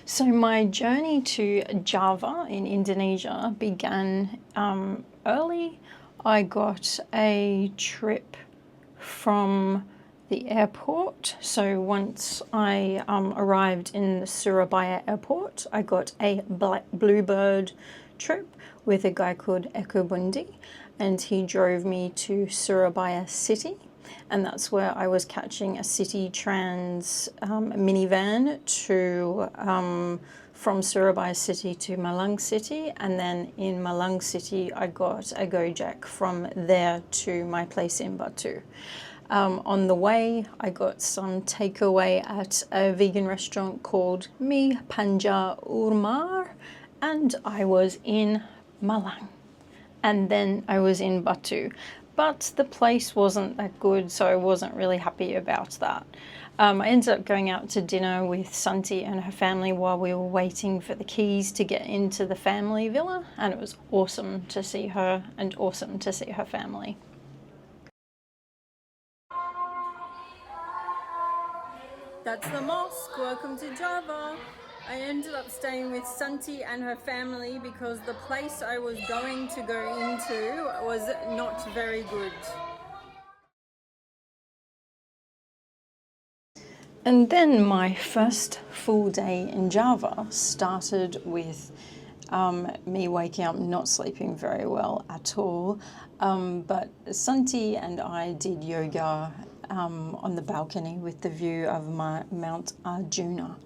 So my journey to Java in Indonesia began early. I got a trip from the airport. So once I arrived in the Surabaya airport, I got a bluebird trip with a guy called Eko Bundi, and he drove me to Surabaya city. And that's where I was catching a city trans minivan to from Surabaya city to Malang city, and then in Malang city I got a Gojek from there to my place in Batu. On the way I got some takeaway at a vegan restaurant called Mi Panja Urmar, and I was in Malang, and then I was in Batu. But the place wasn't that good, so I wasn't really happy about that. I ended up going out to dinner with Santhi and her family while we were waiting for the keys to get into the family villa, and it was awesome to see her and awesome to see her family. That's the mosque. Welcome to Java. I ended up staying with Santhi and her family because the place I was going to go into was not very good. And then my first full day in Java started with me waking up not sleeping very well at all. But Santhi and I did yoga on the balcony with the view of Mount Arjuna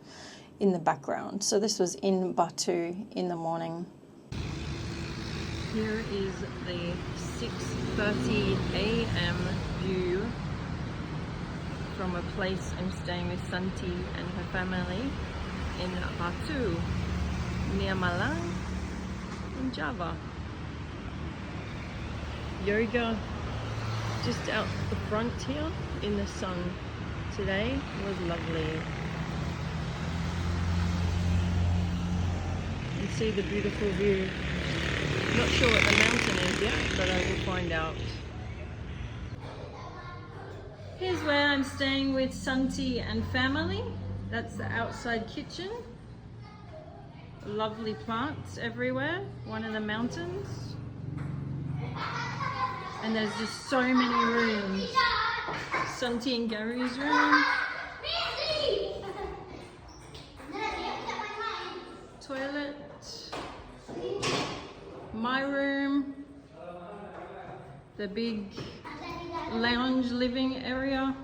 in the background. So this was in Batu in the morning. Here is the 6:30 a.m. view from a place I'm staying with Santhi and her family in Batu, near Malang in Java. Yoga just out the front here in the sun today was lovely. You see the beautiful view. Not sure what the mountain is yet, but I will find out. Here's where I'm staying with Santhi and family. That's the outside kitchen. Lovely plants everywhere. One of the mountains. And there's just so many rooms. Santhi and Gary's room. Toilet. My room. The big lounge living area.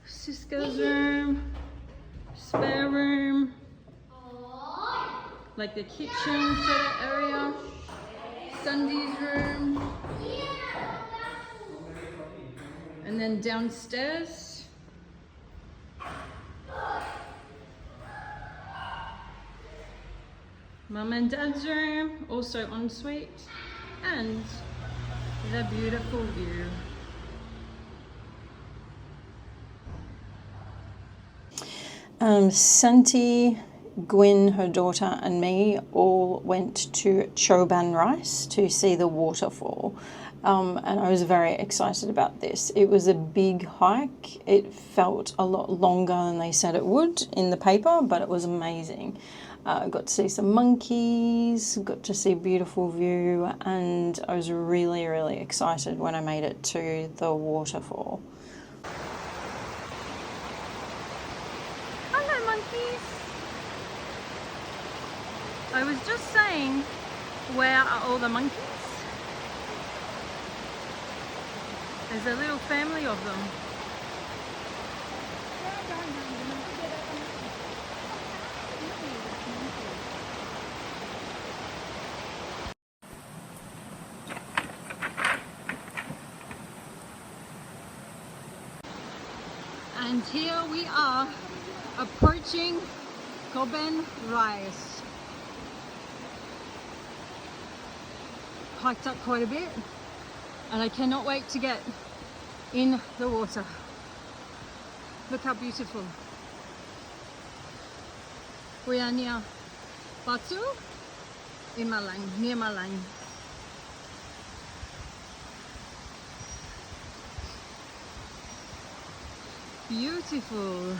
Cisco's room. Spare room. Like the kitchen sort of area. Sunday's room. And then downstairs. Mum and Dad's room, also ensuite, and the beautiful view. Santhi, Gwyn, her daughter, and me all went to Choban Rice to see the waterfall. And I was very excited about this. It was a big hike. It felt a lot longer than they said it would in the paper, but it was amazing. Got to see some monkeys, got to see a beautiful view, and I was really, really excited when I made it to the waterfall. Hello, monkeys. I was just saying, where are all the monkeys? There's a little family of them. And here we are approaching Choban Rice. Hiked up quite a bit, and I cannot wait to get in the water. Look how beautiful. We are near Batu in Malang, near Malang. Beautiful.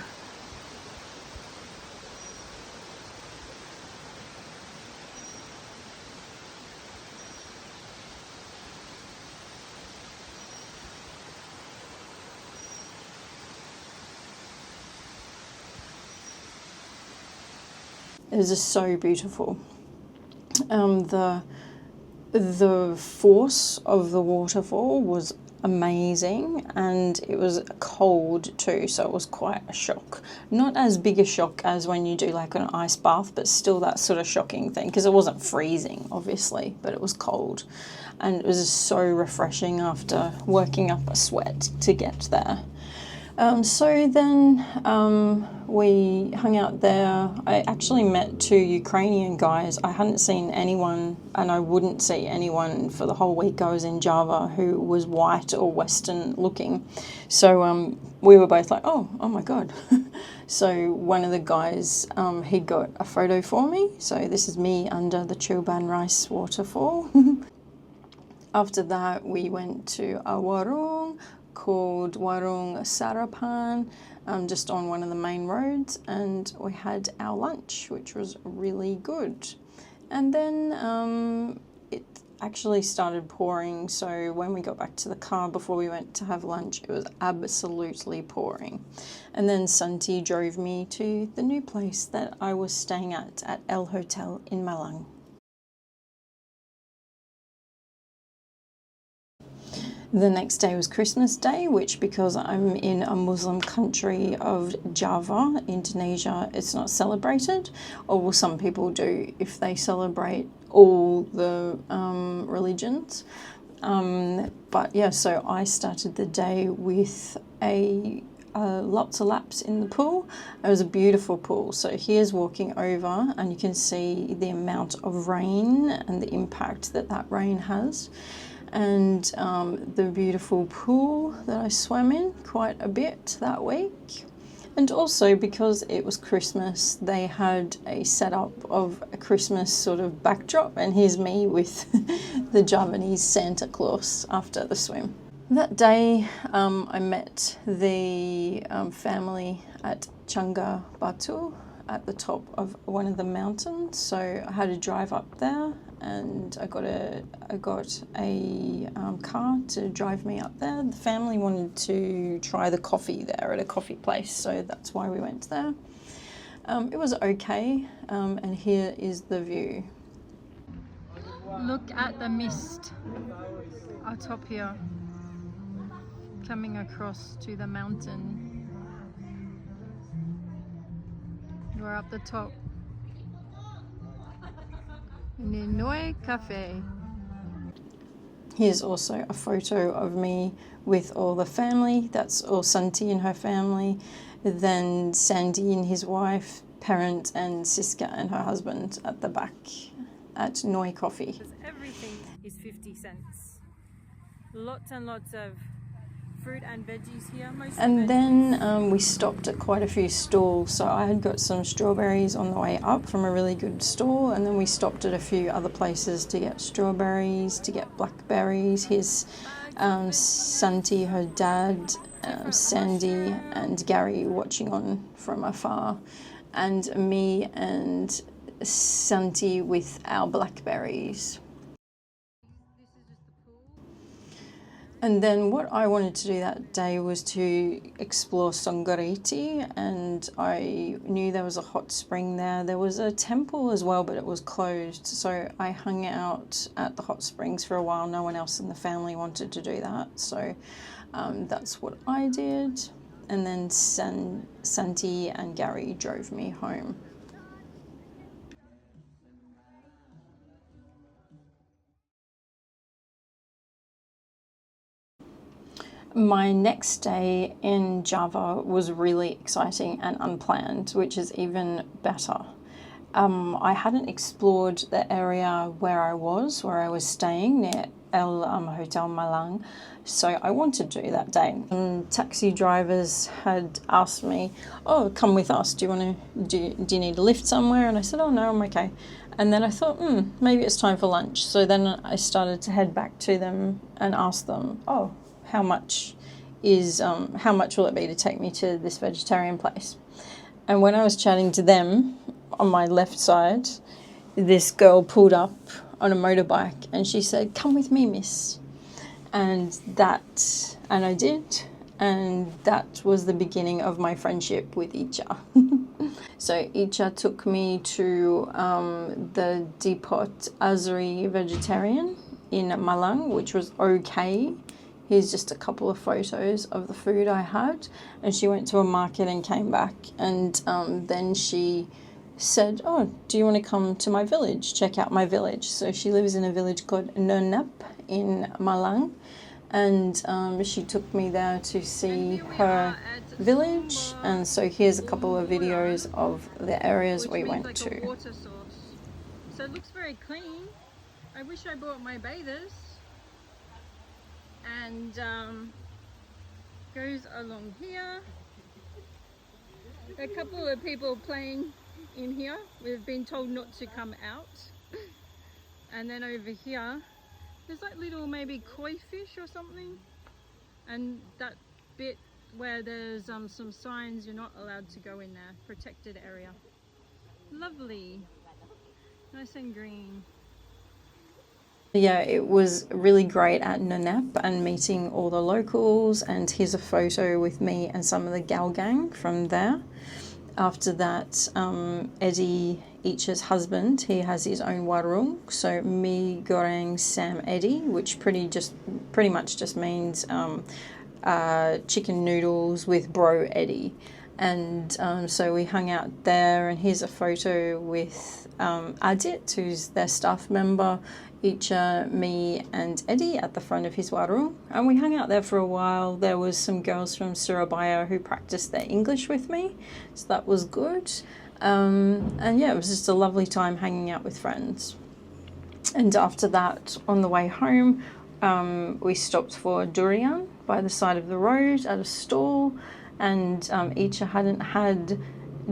It was just so beautiful. The force of the waterfall was amazing, and it was cold too, so it was quite a shock. Not as big a shock as when you do like an ice bath, but still that sort of shocking thing, because it wasn't freezing obviously, but it was cold, and it was just so refreshing after working up a sweat to get there. So then we hung out there. I actually met 2 Ukrainian guys. I hadn't seen anyone, and I wouldn't see anyone for the whole week I was in Java, who was white or Western looking. So we were both like, oh my God. So one of the guys, he got a photo for me. So this is me under the Chilban Rice waterfall. After that, we went to a warung called Warung Sarapan, just on one of the main roads, and we had our lunch, which was really good. And then it actually started pouring, so when we got back to the car before we went to have lunch, it was absolutely pouring. And then Santhi drove me to the new place that I was staying at El Hotel in Malang. The next day was Christmas Day, which, because I'm in a Muslim country of Java, Indonesia, it's not celebrated. Or well, some people do if they celebrate all the religions. But yeah, so I started the day with lots of laps in the pool. It was a beautiful pool. So here's walking over, and you can see the amount of rain and the impact that that rain has. And the beautiful pool that I swam in quite a bit that week. And also because it was Christmas, they had a setup of a Christmas sort of backdrop, and here's me with the Javanese Santa Claus after the swim. That day I met the family at Changga Batu at the top of one of the mountains, so I had to drive up there, and I got a car to drive me up there. The family wanted to try the coffee there at a coffee place, so that's why we went there. It was okay, and here is the view. Look at the mist atop here, coming across to the mountain. We're up the top. Ninoy Cafe. Here's also a photo of me with all the family. That's all Santhi and her family. Then Sandy and his wife, parent, and Siska and her husband at the back at Noi Coffee. Everything is 50 cents. Lots and lots of fruit and veggies here. And then we stopped at quite a few stalls. So I had got some strawberries on the way up from a really good stall, and then we stopped at a few other places to get strawberries, to get blackberries. Here's Santi, her dad, Sandy and Gary watching on from afar, and me and Santi with our blackberries. And then what I wanted to do that day was to explore Songgariti, and I knew there was a hot spring there. There was a temple as well, but it was closed. So I hung out at the hot springs for a while. No one else in the family wanted to do that. So that's what I did. And then Santi and Gary drove me home. My next day in Java was really exciting and unplanned, which is even better. I hadn't explored the area where I was staying near El Hotel Malang, so I wanted to do that day. Taxi drivers had asked me, "Oh, come with us. Do you need a lift somewhere?" And I said, "Oh no, I'm okay." And then I thought, maybe it's time for lunch. So then I started to head back to them and ask them, "Oh, how much will it be to take me to this vegetarian place?" And when I was chatting to them, on my left side, this girl pulled up on a motorbike and she said, "Come with me, miss." And I did. and that was the beginning of my friendship with Icha. So Icha took me to the Depot Azri Vegetarian in Malang, which was okay. Here's just a couple of photos of the food I had. And she went to a market and came back, and then she said, oh, do you want to come to my village, check out my village? So she lives in a village called Nonep in Malang, and she took me there to see her village. And so here's a couple of videos of the areas we went to. Water source. So it looks very clean. I wish I brought my bathers. And goes along here. A couple of people playing in here. We've been told not to come out. And then over here there's like little maybe koi fish or something, and that bit where there's some signs you're not allowed to go in there, protected area. Lovely, nice and green. Yeah, it was really great at Nonep and meeting all the locals, and here's a photo with me and some of the gal gang from there. After that, Eddie, Icha's husband, he has his own warung, so mi goreng Sam Eddie, which pretty much just means chicken noodles with bro Eddie. And so we hung out there, and here's a photo with Adit, who's their staff member, Icha, me and Eddie at the front of his warung, and we hung out there for a while. There was some girls from Surabaya who practiced their English with me, so that was good. And yeah, it was just a lovely time hanging out with friends. And after that, on the way home, we stopped for durian by the side of the road at a stall, and Icha hadn't had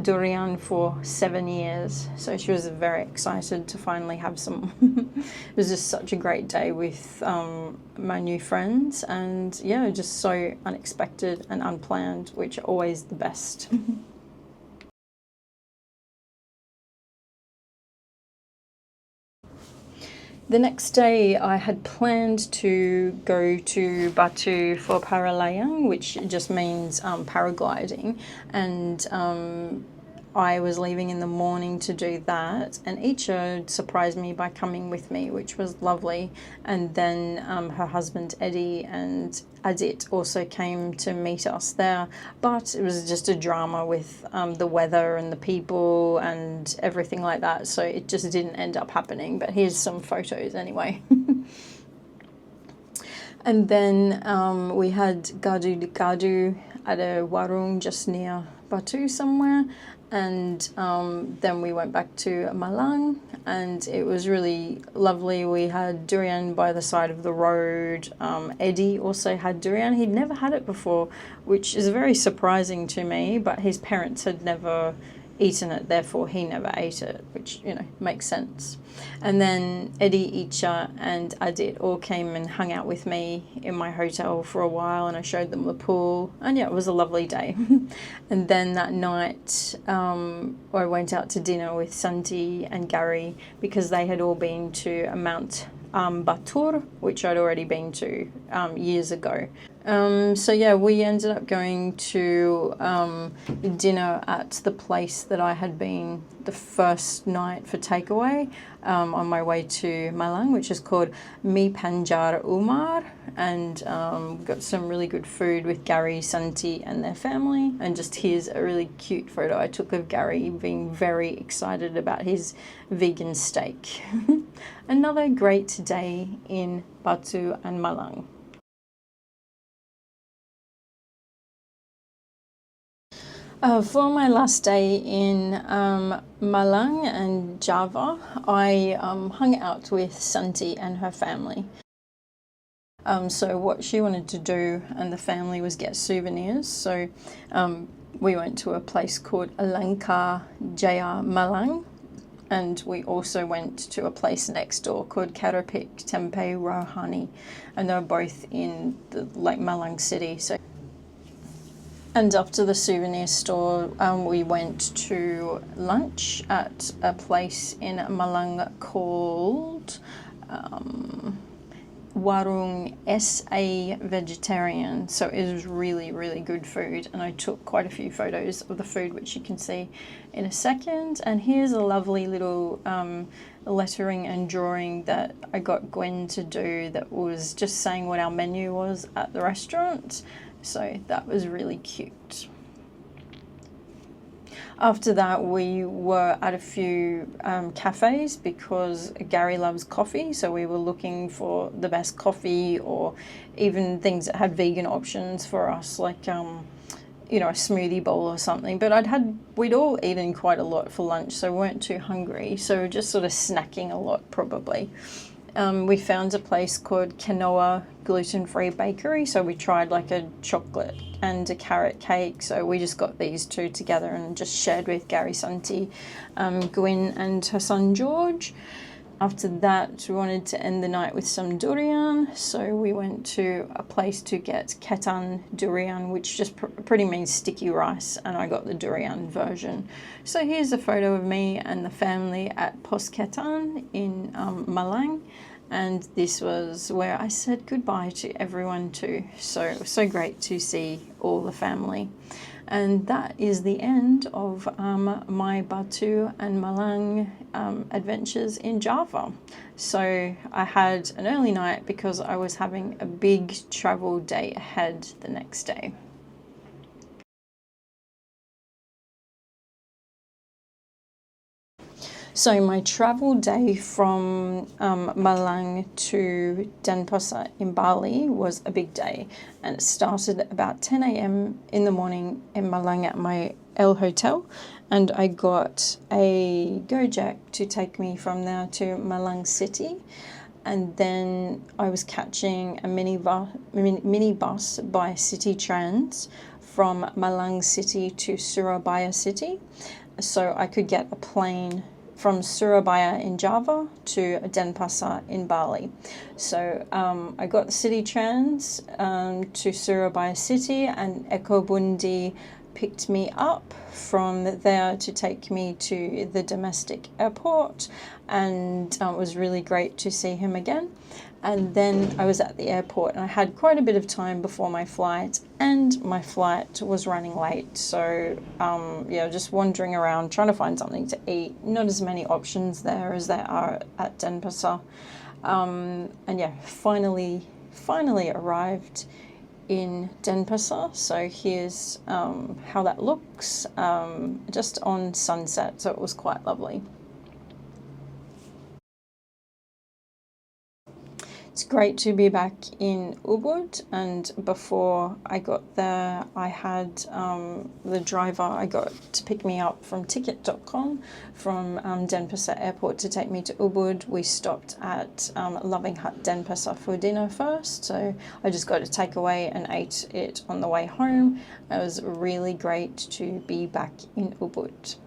durian for 7 years, so she was very excited to finally have some. It was just such a great day with my new friends, and yeah, just so unexpected and unplanned, which are always the best. The next day I had planned to go to Batu for paralayang, which just means paragliding, and I was leaving in the morning to do that, and Icha surprised me by coming with me, which was lovely. And then her husband Eddie and Adit also came to meet us there, but it was just a drama with the weather and the people and everything like that, so it just didn't end up happening. But here's some photos anyway. And then we had gadu di gadu at a warung just near Batu somewhere, and then we went back to Malang, and it was really lovely. We had durian by the side of the road. Eddie also had durian. He'd never had it before, which is very surprising to me, but his parents had never eaten it, therefore he never ate it, which, you know, makes sense. And then Eddie, Icha and Adit all came and hung out with me in my hotel for a while, and I showed them the pool, and yeah, it was a lovely day. And then that night I went out to dinner with Santhi and Gary, because they had all been to Mount Batur, which I'd already been to years ago. So yeah, we ended up going to dinner at the place that I had been the first night for takeaway on my way to Malang, which is called Mi Panjar Umar, and got some really good food with Gary, Santhi and their family. And just here's a really cute photo I took of Gary being very excited about his vegan steak. Another great day in Batu and Malang. For my last day in Malang and Java, I hung out with Santhi and her family. So what she wanted to do and the family was get souvenirs. So we went to a place called Alangkah Jaya Malang, and we also went to a place next door called Kerapik Tempe Rohani, and they're both in the Malang city. So. And after the souvenir store, we went to lunch at a place in Malang called warung SA vegetarian, so it was really, really good food, and I took quite a few photos of the food, which you can see in a second. And here's a lovely little lettering and drawing that I got Gwen to do that was just saying what our menu was at the restaurant, so that was really cute. After that, we were at a few cafes because Gary loves coffee, so we were looking for the best coffee, or even things that had vegan options for us, like you know, a smoothie bowl or something. But we'd all eaten quite a lot for lunch, so we weren't too hungry, so we're just sort of snacking a lot probably. We found a place called Quinoa Gluten-Free Bakery, so we tried like a chocolate and a carrot cake, so we just got these two together and just shared with Gary, Santhi, Gwyn and her son George. After that, we wanted to end the night with some durian, so we went to a place to get ketan durian, which just pretty means sticky rice, and I got the durian version. So here's a photo of me and the family at Pos Ketan in Malang, and this was where I said goodbye to everyone too. So it was so great to see all the family. And that is the end of my Batu and Malang adventures in Java. So I had an early night because I was having a big travel day ahead the next day. So my travel day from Malang to Denpasar in Bali was a big day, and it started about 10 a.m. in the morning in Malang at my L Hotel, and I got a Gojek to take me from there to Malang City, and then I was catching a mini bus by City Trans from Malang City to Surabaya City, so I could get a plane from Surabaya in Java to Denpasar in Bali. So I got the City Trans to Surabaya City, and Eko Bundi picked me up from there to take me to the domestic airport, and it was really great to see him again. And then I was at the airport, and I had quite a bit of time before my flight, and my flight was running late. So yeah, just wandering around trying to find something to eat. Not as many options there as there are at Denpasar. And yeah, finally arrived in Denpasar. So here's how that looks, just on sunset, so it was quite lovely. It's great to be back in Ubud, and before I got there, I had the driver I got to pick me up from ticket.com from Denpasar Airport to take me to Ubud. We stopped at Loving Hut Denpasar for dinner first, so I just got a takeaway and ate it on the way home. It was really great to be back in Ubud.